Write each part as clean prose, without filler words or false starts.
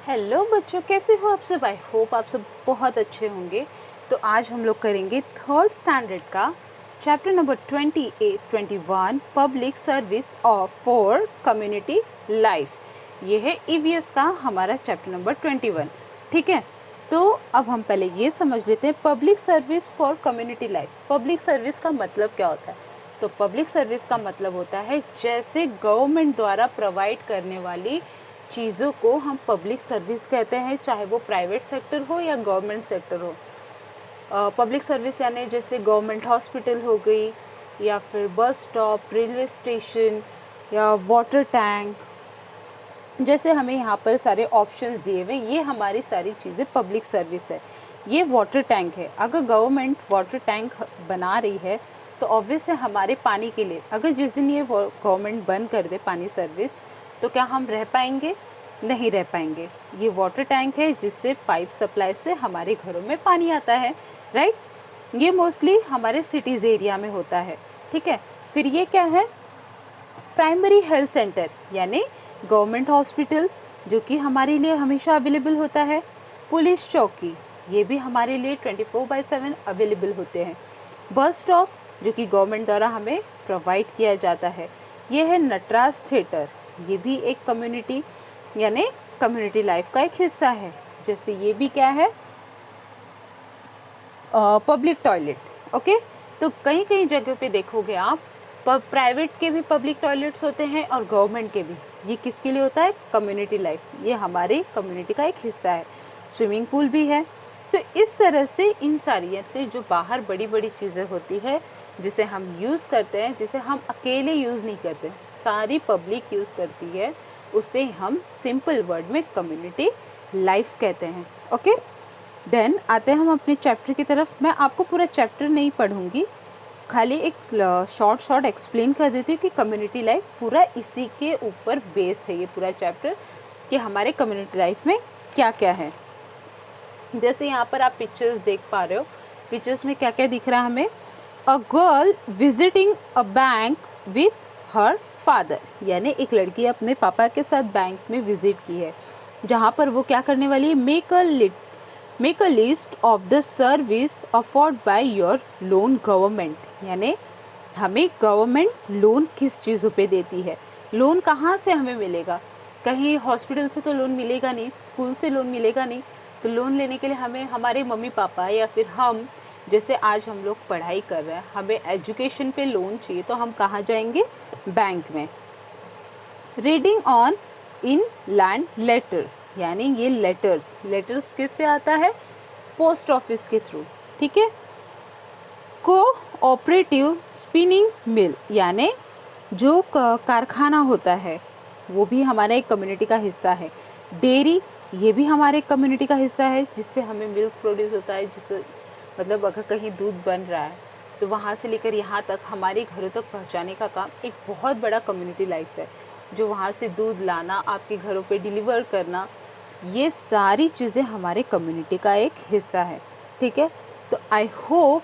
Hello बच्चों, कैसे हो आप सब। आई होप आप सब बहुत अच्छे होंगे। तो आज हम लोग करेंगे थर्ड स्टैंडर्ड का chapter number 21 public service of for community life. ये है ईवीएस का हमारा चैप्टर नंबर 21। ठीक है, तो अब हम पहले ये समझ लेते हैं public service for community life. Public service का मतलब क्या होता है? तो पब्लिक सर्विस का मतलब होता है जैसे गवर्नमेंट द्वारा प्रोवाइड करने वाली चीज़ों को हम पब्लिक सर्विस कहते हैं, चाहे वो प्राइवेट सेक्टर हो या गवर्नमेंट सेक्टर हो। पब्लिक सर्विस यानी जैसे गवर्नमेंट हॉस्पिटल हो गई, या फिर बस स्टॉप, रेलवे स्टेशन, या वाटर टैंक। जैसे हमें यहाँ पर सारे ऑप्शंस दिए हुए, ये हमारी सारी चीज़ें पब्लिक सर्विस है। ये वाटर टैंक है, अगर गवर्नमेंट वाटर टैंक बना रही है तो ऑब्वियस है हमारे पानी के लिए, अगर जिस दिन ये गवर्नमेंट बंद कर दे पानी सर्विस, तो क्या हम रह पाएंगे? नहीं रह पाएंगे। ये वाटर टैंक है जिससे पाइप सप्लाई से हमारे घरों में पानी आता है, राइट। ये मोस्टली हमारे सिटीज़ एरिया में होता है, ठीक है। फिर ये क्या है? प्राइमरी हेल्थ सेंटर यानी गवर्नमेंट हॉस्पिटल, जो कि हमारे लिए हमेशा अवेलेबल होता है। पुलिस चौकी, ये भी हमारे लिए 24/7 अवेलेबल होते हैं। बस स्टॉप, जो कि गवर्नमेंट द्वारा हमें प्रोवाइड किया जाता है। ये है नटराज थिएटर, ये भी एक कम्युनिटी यानी कम्युनिटी लाइफ का एक हिस्सा है। जैसे ये भी क्या है? Public toilet. ओके, तो कई कई जगहों पे देखोगे आप प्राइवेट के भी पब्लिक टॉयलेट्स होते हैं और गवर्नमेंट के भी। ये किसके लिए होता है? कम्युनिटी लाइफ, ये हमारे कम्युनिटी का एक हिस्सा है। स्विमिंग पूल भी है। तो इस तरह से इन सारी जो बाहर बड़ी बड़ी चीज़ें होती है जिसे हम यूज़ करते हैं, जिसे हम अकेले यूज़ नहीं करते, सारी पब्लिक यूज़ करती है, उसे हम सिंपल वर्ड में कम्युनिटी लाइफ कहते हैं। ओके, देन आते हैं हम अपने चैप्टर की तरफ। मैं आपको पूरा चैप्टर नहीं पढ़ूंगी, खाली एक शॉर्ट एक्सप्लेन कर देती हूँ कि कम्युनिटी लाइफ पूरा इसी के ऊपर बेस है, ये पूरा चैप्टर कि हमारे कम्युनिटी लाइफ में क्या क्या है। जैसे यहाँ पर आप पिक्चर्स देख पा रहे हो, पिक्चर्स में क्या क्या दिख रहा है हमें? A girl visiting a bank with her father, यानी एक लड़की अपने पापा के साथ बैंक में विजिट की है, जहाँ पर वो क्या करने वाली है? Make a list of the service afford by your loan government, यानी हमें गवर्नमेंट लोन किस चीज़ों पे देती है। लोन कहाँ से हमें मिलेगा? कहीं हॉस्पिटल से तो लोन मिलेगा नहीं, स्कूल से लोन मिलेगा नहीं। तो लोन लेने के लिए हमें हमारे मम्मी पापा या फिर हम, जैसे आज हम लोग पढ़ाई कर रहे हैं, हमें एजुकेशन पे लोन चाहिए, तो हम कहाँ जाएंगे? बैंक में। Reading on inland letter, यानी ये लेटर्स किससे आता है? पोस्ट ऑफिस के थ्रू, ठीक है। कोऑपरेटिव स्पिनिंग मिल, यानी जो कारखाना होता है वो भी हमारे एक कम्युनिटी का हिस्सा है। डेयरी, ये भी हमारे कम्युनिटी का हिस्सा है, जिससे हमें मिल्क प्रोड्यूस होता है, जिससे मतलब अगर कहीं दूध बन रहा है तो वहाँ से लेकर यहाँ तक हमारे घरों तक पहुँचाने का काम एक बहुत बड़ा कम्युनिटी लाइफ है। जो वहाँ से दूध लाना, आपके घरों पे डिलीवर करना, ये सारी चीज़ें हमारे कम्युनिटी का एक हिस्सा है, ठीक है। तो आई होप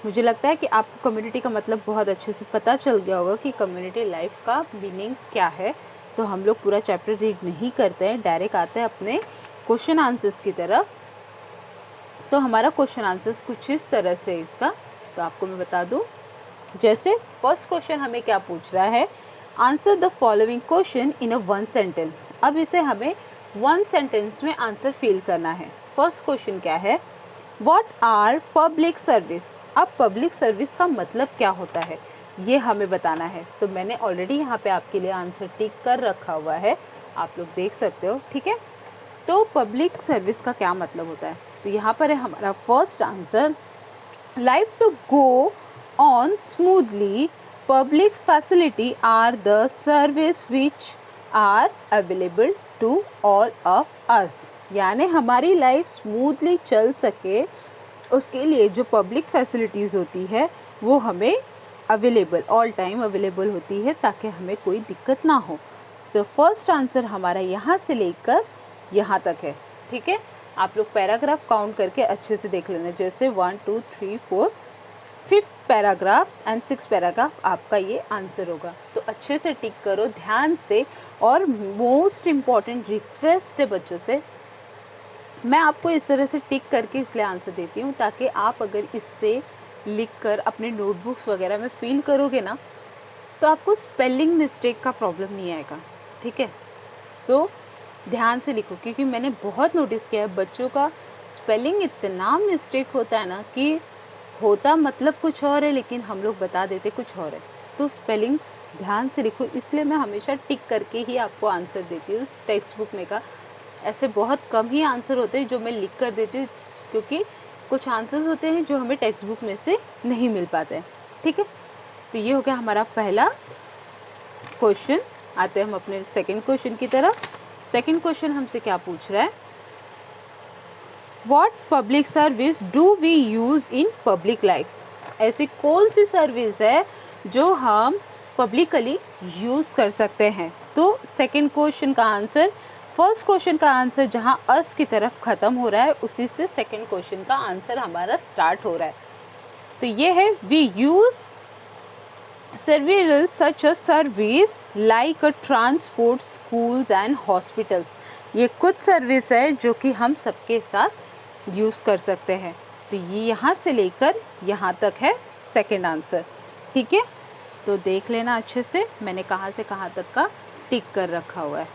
मुझे लगता है कि आपको कम्युनिटी का मतलब बहुत अच्छे से पता चल गया होगा कि कम्युनिटी लाइफ का मीनिंग क्या है। तो हम लोग पूरा चैप्टर रीड नहीं करते हैं, डायरेक्ट आते हैं अपने क्वेश्चन आंसर्स की तरफ। तो हमारा क्वेश्चन आंसर्स कुछ इस तरह से है इसका, तो आपको मैं बता दूं। जैसे फर्स्ट क्वेश्चन हमें क्या पूछ रहा है? Answer the following question in a one sentence. अब इसे हमें वन सेंटेंस में आंसर फिल करना है। फर्स्ट क्वेश्चन क्या है? What are public service. अब पब्लिक सर्विस का मतलब क्या होता है ये हमें बताना है। तो मैंने ऑलरेडी यहाँ पे आपके लिए आंसर टिक कर रखा हुआ है, आप लोग देख सकते हो, ठीक है। तो पब्लिक सर्विस का क्या मतलब होता है? तो यहाँ पर है हमारा first answer, life to go on smoothly, public facility are the service which are available to all of us। यानी हमारी लाइफ स्मूथली चल सके उसके लिए जो पब्लिक फैसिलिटीज़ होती है वो हमें अवेलेबल, ऑल टाइम अवेलेबल होती है, ताकि हमें कोई दिक्कत ना हो। तो फर्स्ट आंसर हमारा यहाँ से लेकर यहाँ तक है, ठीक है। आप लोग पैराग्राफ काउंट करके अच्छे से देख लेना, जैसे 1 2 3 4 5th paragraph and 6th paragraph आपका ये आंसर होगा। तो अच्छे से टिक करो ध्यान से। और मोस्ट इम्पॉर्टेंट रिक्वेस्ट है बच्चों से, मैं आपको इस तरह से टिक करके इसलिए आंसर देती हूँ ताकि आप अगर इससे लिख कर अपने नोटबुक्स वगैरह में फिल करोगे ना तो आपको स्पेलिंग मिस्टेक का प्रॉब्लम नहीं आएगा, ठीक है। तो ध्यान से लिखो, क्योंकि मैंने बहुत नोटिस किया है बच्चों का स्पेलिंग इतना मिस्टेक होता है ना कि होता मतलब कुछ और है लेकिन हम लोग बता देते कुछ और है। तो स्पेलिंग्स ध्यान से लिखो, इसलिए मैं हमेशा टिक करके ही आपको आंसर देती हूँ टेक्स्ट बुक में का। ऐसे बहुत कम ही आंसर होते हैं जो मैं लिख कर देती हूँ, क्योंकि कुछ आंसर्स होते हैं जो हमें टेक्स्ट बुक में से नहीं मिल पाते हैं, ठीक है। तो ये हो गया हमारा पहला क्वेश्चन। आते हैं हम अपने सेकंड क्वेश्चन की तरफ। सेकंड क्वेश्चन हमसे क्या पूछ रहा है, what public service do we use in public life. ऐसी कौन सी सर्विस है जो हम पब्लिकली यूज़ कर सकते हैं। तो सेकंड क्वेश्चन का आंसर, फर्स्ट क्वेश्चन का आंसर जहां अस की तरफ ख़त्म हो रहा है उसी से सेकंड क्वेश्चन का आंसर हमारा स्टार्ट हो रहा है। तो ये है, we use several such a service like a transport, schools and hospitals। ये कुछ सर्विस है जो कि हम सबके साथ यूज़ कर सकते हैं। तो ये यहाँ से लेकर यहाँ तक है सेकंड आंसर, ठीक है। तो देख लेना अच्छे से, मैंने कहाँ से कहाँ तक का टिक कर रखा हुआ है।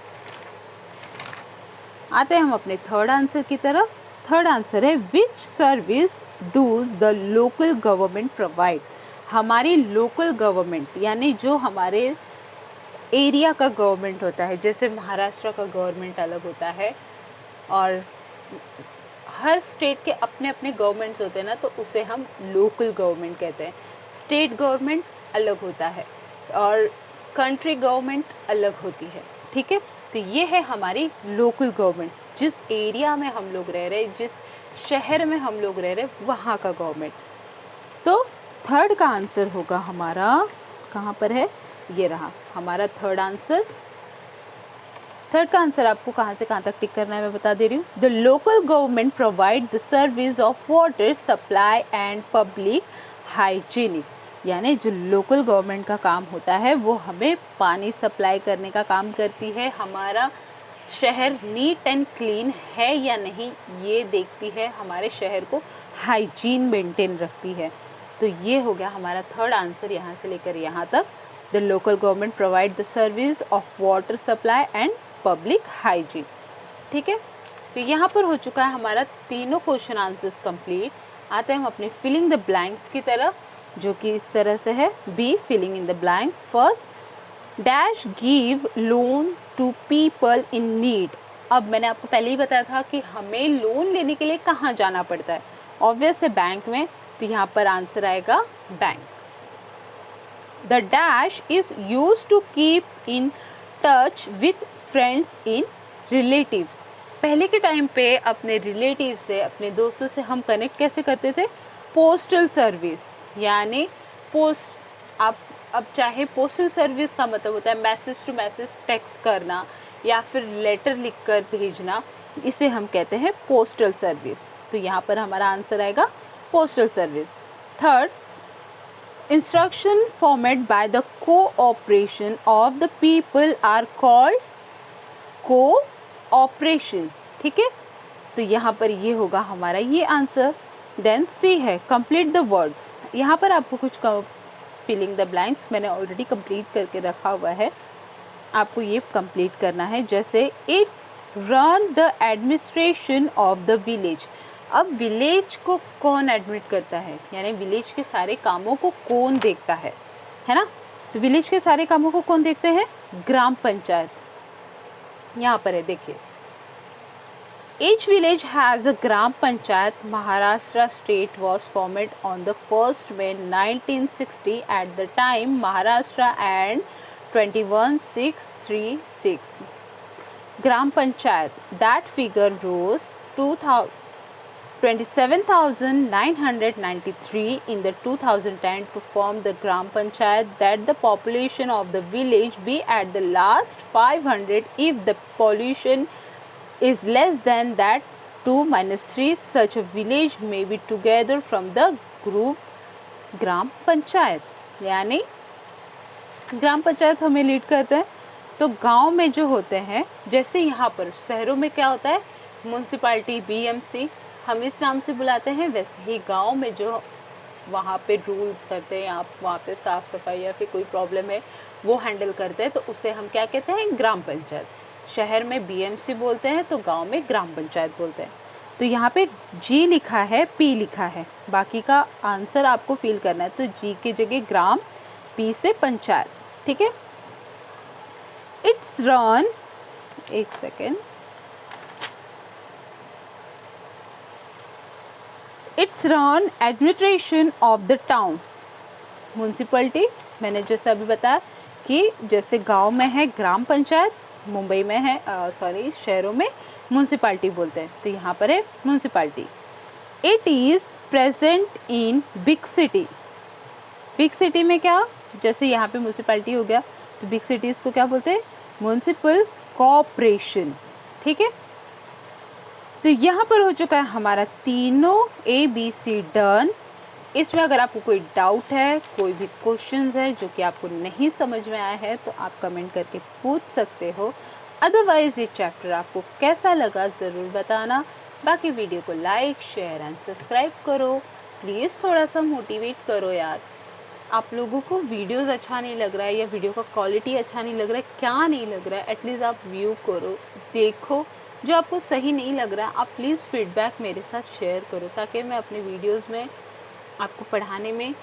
आते हैं हम अपने थर्ड आंसर की तरफ। थर्ड आंसर है, which service does the local government provide. हमारी लोकल गवर्नमेंट यानी जो हमारे एरिया का गवर्नमेंट होता है, जैसे महाराष्ट्र का गवर्नमेंट अलग होता है और हर स्टेट के अपने अपने गवर्नमेंट्स होते हैं ना, तो उसे हम लोकल गवर्नमेंट कहते हैं। स्टेट गवर्नमेंट अलग होता है और कंट्री गवर्नमेंट अलग होती है, ठीक है। तो ये है हमारी लोकल गवर्नमेंट, जिस एरिया में हम लोग रह रहे, जिस शहर में हम लोग रह रहे, वहाँ का गवर्नमेंट। तो थर्ड का आंसर होगा हमारा, कहाँ पर है, ये रहा हमारा थर्ड आंसर। थर्ड का आंसर आपको कहाँ से कहाँ तक टिक करना है मैं बता दे रही हूँ। The local government provide the service of water supply and public hygienic. यानी जो लोकल गवर्नमेंट का काम होता है वो हमें पानी सप्लाई करने का काम करती है, हमारा शहर नीट एंड क्लीन है या नहीं ये देखती है, हमारे शहर को हाइजीन मेंटेन रखती है। तो ये हो गया हमारा थर्ड आंसर यहाँ से लेकर यहाँ तक। The local government provide the service of water supply and public hygiene, ठीक है। तो यहाँ पर हो चुका है हमारा तीनों क्वेश्चन आंसर्स कंप्लीट। आते हैं हम अपने फिलिंग द ब्लैंक्स की तरफ, जो कि इस तरह से है। B, filling in the blanks. First, dash give loan to people in need. अब मैंने आपको पहले ही बताया था कि हमें लोन लेने के लिए कहाँ जाना पड़ता है, ऑब्वियस है बैंक में। तो यहाँ पर आंसर आएगा bank. The dash is use to keep in touch with friends in relatives. पहले के टाइम पे अपने रिलेटिव से, अपने दोस्तों से हम कनेक्ट कैसे करते थे, पोस्टल सर्विस, यानी पोस्ट। आप अब चाहे पोस्टल सर्विस का मतलब होता है मैसेज टू मैसेज टेक्स्ट करना या फिर लेटर लिख कर भेजना, इसे हम कहते हैं पोस्टल सर्विस। तो यहाँ पर हमारा आंसर आएगा postal service. Third, instruction format by the cooperation of the people are called cooperation, ठीक है। तो यहाँ पर ये होगा हमारा ये आंसर। देन सी है, कंप्लीट द वर्ड्स। यहाँ पर आपको कुछ फिलिंग द ब्लैंक्स मैंने ऑलरेडी कंप्लीट करके रखा हुआ है, आपको ये कंप्लीट करना है। जैसे it's run the administration of the village. अब विलेज को कौन एडमिट करता है, यानी विलेज के सारे कामों को कौन देखता है ना। तो विलेज के सारे कामों को कौन देखते हैं, ग्राम पंचायत। यहाँ पर है देखिए, each village has a gram panchayat. Maharashtra state was formed on the 1st May 1960. At the time Maharashtra and 21636 gram panchayat. That figure rose to 27,993 in the 2010 to form the gram panchayat, that the population of the village be at the last 500 if the population is less than that 2 - 3. Such a village may be together from the group ग्राम पंचायत, यानी ग्राम पंचायत हमें lead करते हैं। तो गांव में जो होते हैं, जैसे यहाँ पर शहरों में क्या होता है, म्यूनसिपाल्टी, बीएमसी हम इस नाम से बुलाते हैं, वैसे ही गांव में जो वहाँ पे रूल्स करते हैं, आप वहाँ पे साफ़ सफाई या फिर कोई प्रॉब्लम है वो हैंडल करते हैं, तो उसे हम क्या कहते हैं, ग्राम पंचायत। शहर में बीएमसी बोलते हैं, तो गांव में ग्राम पंचायत बोलते हैं। तो यहाँ पे जी लिखा है, पी लिखा है, बाकी का आंसर आपको फिल करना है। तो जी की जगह ग्राम, पी से पंचायत, ठीक है। इट्स रन, एक second, it's run administration of the town. Municipality मैंने जैसे अभी बताया कि जैसे गांव में है ग्राम पंचायत, मुंबई में है शहरों में म्यूनसिपाल्टी बोलते हैं, तो यहाँ पर है municipality. It is present in big city. Big city में क्या, जैसे यहाँ पे म्यूनसिपाल्टी हो गया, तो बिग सिटीज़ को क्या बोलते हैं, म्यूनसिपल कॉर्पोरेशन, ठीक है। तो यहाँ पर हो चुका है हमारा तीनों ABC डन। इसमें अगर आपको कोई डाउट है, कोई भी क्वेश्चंस है जो कि आपको नहीं समझ में आया है, तो आप कमेंट करके पूछ सकते हो। अदरवाइज़ ये चैप्टर आपको कैसा लगा ज़रूर बताना। बाकी वीडियो को लाइक, शेयर एंड सब्सक्राइब करो। प्लीज़ थोड़ा सा मोटिवेट करो यार। आप लोगों को वीडियोस अच्छा नहीं लग रहा है या वीडियो का क्वालिटी अच्छा नहीं लग रहा है, क्या नहीं लग रहा है, एटलीस्ट आप व्यू करो, देखो। जो आपको सही नहीं लग रहा आप प्लीज़ फीडबैक मेरे साथ शेयर करो, ताकि मैं अपने वीडियोस में आपको पढ़ाने में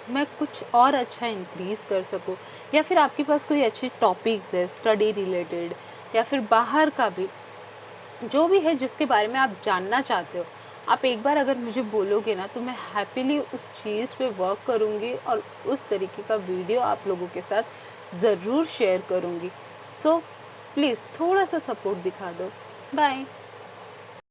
मैं कुछ और अच्छा इंक्रीज़ कर सकूं। या फिर आपके पास कोई अच्छे टॉपिक्स है स्टडी रिलेटेड, या फिर बाहर का भी जो भी है जिसके बारे में आप जानना चाहते हो, आप एक बार अगर मुझे बोलोगे ना, तो मैं हैप्पीली उस चीज़ पे वर्क करूँगी और उस तरीके का वीडियो आप लोगों के साथ ज़रूर शेयर करूँगी। सो प्लीज़ थोड़ा सा सपोर्ट दिखा दो। बाय।